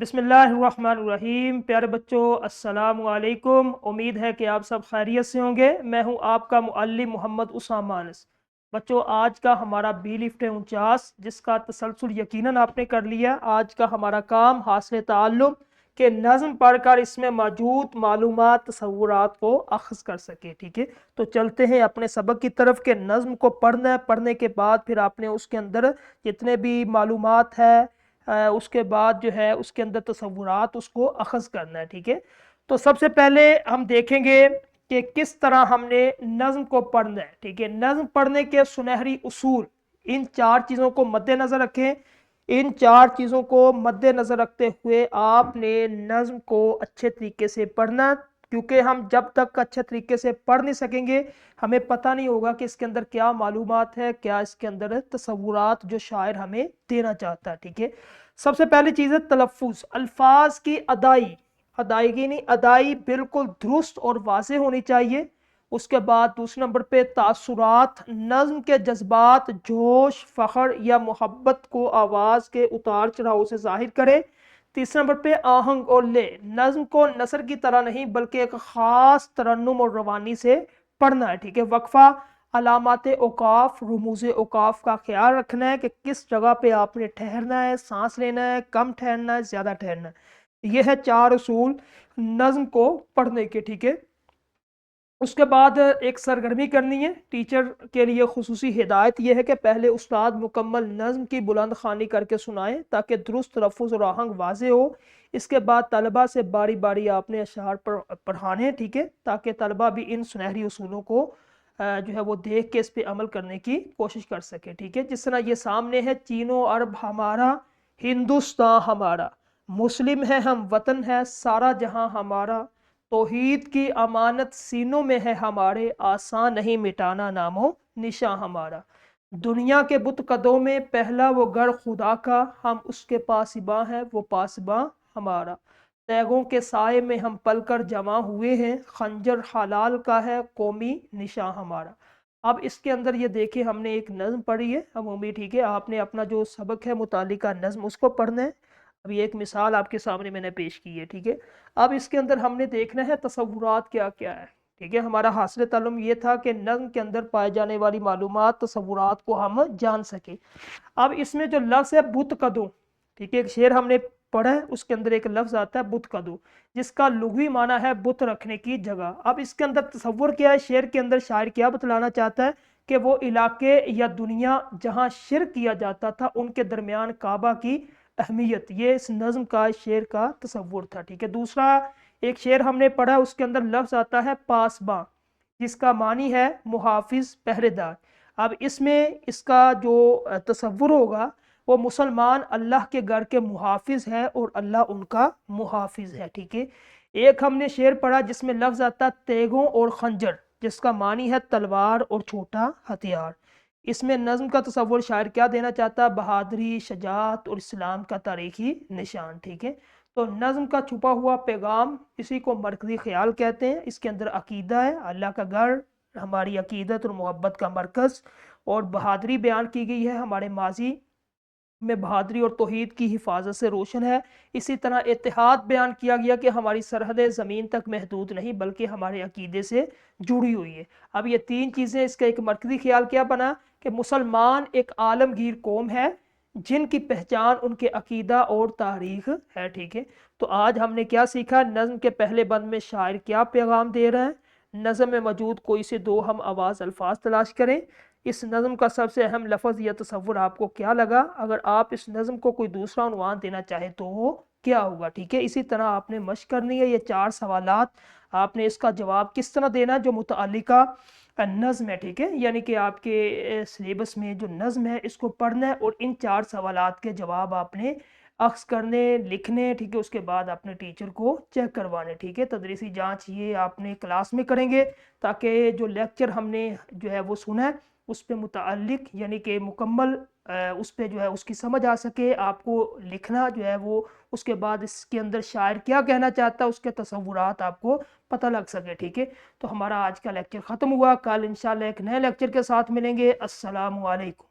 बिस्मिल्लाहिर्रहमानिर्रहीम। प्यारे बच्चों, अस्सलाम वालेकुम। उम्मीद है कि आप सब खैरियत से होंगे। मैं हूं आपका मुअल्लिम मोहम्मद उसामा अनस। बच्चों, आज का हमारा बी लिफ्ट 49 जिसका तसलसल यकीनन आपने कर लिया। आज का हमारा काम हासिल ताल्लुम के नज़म पढ़कर इसमें मौजूद मालूमात तसव्वुरात को अख़ज़ कर सके। ठीक है, तो चलते हैं अपने सबक की तरफ। के नज़म को पढ़ना है, पढ़ने के बाद फिर आपने उसके अंदर जितने भी मालूमात है उसके बाद जो है उसके अंदर तसव्वुरात उसको अख़ज़ करना है। ठीक है, तो सबसे पहले हम देखेंगे कि किस तरह हमने नज़म को पढ़ना है। ठीक है, नज़म पढ़ने के सुनहरी उसूल, इन चार चीज़ों को मद्देनज़र रखें। इन चार चीज़ों को मद्देनज़र रखते हुए आपने नज़म को अच्छे तरीके से पढ़ना, क्योंकि हम जब तक अच्छे तरीके से पढ़ नहीं सकेंगे हमें पता नहीं होगा कि इसके अंदर क्या मालूमात है, क्या इसके अंदर तसव्वुरात जो शायर हमें देना चाहता है। ठीक है, सबसे पहली चीज़ है तलफ़्फ़ुज़, अल्फाज की अदाई। अदायगी नहीं, अदाई बिल्कुल दुरुस्त और वाज़ेह होनी चाहिए। उसके बाद दूसरे नंबर पे तासुरात, नज़्म के जज्बात, जोश, फ़ख्र या मोहब्बत को आवाज़ के उतार चढ़ाव से ज़ाहिर करें। तीसरे नंबर पे आहंग और ले, नज़्म को नसर की तरह नहीं बल्कि एक ख़ास तरन्नुम और रवानी से पढ़ना है। ठीक है, वक्फ़ा, अलामात औकाफ, रुमूज़ औकाफ का ख्याल रखना है कि किस जगह पे आपने ठहरना है, सांस लेना है, कम ठहरना है, ज़्यादा ठहरना है। यह है चार उसूल नज़्म को पढ़ने के। ठीक है, उसके बाद एक सरगर्मी करनी है। टीचर के लिए खुसूसी हिदायत यह है कि पहले उस्ताद मुकम्मल नज़्म की बुलंद ख़वानी करके सुनाएं ताकि दुरुस्त तलफ़्फ़ुज़ और आहंग वाज़े हो। इसके बाद तलबा से बारी बारी आपने अशआर पढ़ाने हैं। ठीक है, ताकि तलबा भी इन सुनहरी उसूलों को जो है वो देख के इस पर अमल करने की कोशिश कर सके। ठीक है, जिस तरह ये सामने है, चीनो अरब हमारा, हिंदुस्तान हमारा, मुस्लिम है हम, वतन है सारा जहां हमारा, तौहीद की अमानत सीनों में है हमारे, आसान नहीं मिटाना नामो निशा हमारा। दुनिया के बुत कदों में पहला वो घर खुदा का, हम उसके पासिबा हैं वो पासिबा हमारा। तैगों के साए में हम पलकर जमा हुए हैं, खंजर हलाल का है कौमी निशान हमारा। अब इसके अंदर ये देखिए, हमने एक नज़्म पढ़ी है अमूमी। ठीक है, आपने अपना जो सबक है मुतालिका नज़्म उसको पढ़ना है। अभी एक मिसाल आपके सामने मैंने पेश की है। ठीक है, अब इसके अंदर हमने देखना है तसव्वुरात क्या क्या है। ठीक है, हमारा हासिल ताल्लुम ये था कि नज़्म के अंदर पाए जाने वाली मालूमात तसव्वुरात को हम जान सके। अब इसमें जो लफ्ज़ है बुत कदो, ठीक है, एक शेर हमने पढ़ा है, उसके अंदर एक लफ्ज़ आता है बुत कदो जिसका लुग़वी माना है बुत रखने की जगह। अब इसके अंदर तसव्वुर क्या है, शेर के अंदर शायर क्या बतलाना चाहता है कि वो इलाके या दुनिया जहाँ शिर्क किया जाता था उनके दरमियान काबा की अहमियत, ये इस नज़्म का शेर का तसव्वुर था। ठीक है, दूसरा एक शेर हमने पढ़ा, उसके अंदर लफ्ज़ आता है पासबा जिसका मानी है मुहाफिज पहरेदार। अब इसमें इसका जो तसव्वुर होगा वो मुसलमान अल्लाह के घर के मुहाफिज है और अल्लाह उनका मुहाफिज है। ठीक है, एक हमने शेर पढ़ा जिसमें लफ्ज़ आता तेगों और खंजर जिसका मानी है तलवार और छोटा हथियार। इसमें नज़्म का तसव्वुर शायर क्या देना चाहता है, बहादुरी, शजात और इस्लाम का तारीखी निशान। ठीक है, तो नज़्म का छुपा हुआ पैगाम, इसी को मरकज़ी ख्याल कहते हैं। इसके अंदर अकीदा है, अल्लाह का घर हमारी अकीदत और मोहब्बत का मरकज़, और बहादुरी बयान की गई है हमारे माजी में बहादुरी और तौहीद की हिफाजत से रोशन है। इसी तरह इत्तेहाद बयान किया गया कि हमारी सरहदें ज़मीन तक महदूद नहीं बल्कि हमारे अकीदे से जुड़ी हुई है। अब ये तीन चीज़ें, इसका एक मरकज़ी ख्याल क्या बना कि मुसलमान एक आलमगीर कौम है जिनकी पहचान उनके अकीदा और तारीख है। ठीक है, तो आज हमने क्या सीखा, नज़्म के पहले बंद में शायर क्या पैगाम दे रहा है, नज़्म में मौजूद कोई से दो हम आवाज़ अल्फाज तलाश करें, इस नज़्म का सबसे अहम लफ्ज़ या तसव्वुर आपको क्या लगा, अगर आप इस नज़्म को कोई दूसरा उन्वान देना चाहे तो वो क्या होगा। ठीक है, इसी तरह आपने मशक करनी है। ये चार सवालात आपने इसका जवाब किस तरह देना है जो मुतअल्लिका नज़्म है। ठीक है, यानी कि आपके सिलेबस में जो नज़्म है इसको पढ़ना है और इन चार सवालात के जवाब आपने अक्स करने, लिखने। ठीक है, उसके बाद अपने टीचर को चेक करवाने। ठीक है, तदरीसी जांच ये आपने क्लास में करेंगे ताकि जो लेक्चर हमने जो है वो सुना है उस पे मुतअल्लिक यानी कि मुकम्मल उस पे जो है उसकी समझ आ सके। आपको लिखना जो है वो, उसके बाद इसके अंदर शायर क्या कहना चाहता है उसके तसव्वुरात आपको पता लग सके। ठीक है, तो हमारा आज का लेक्चर ख़त्म हुआ। कल इंशाल्लाह एक नए लेक्चर के साथ मिलेंगे। अस्सलामु अलैकुम।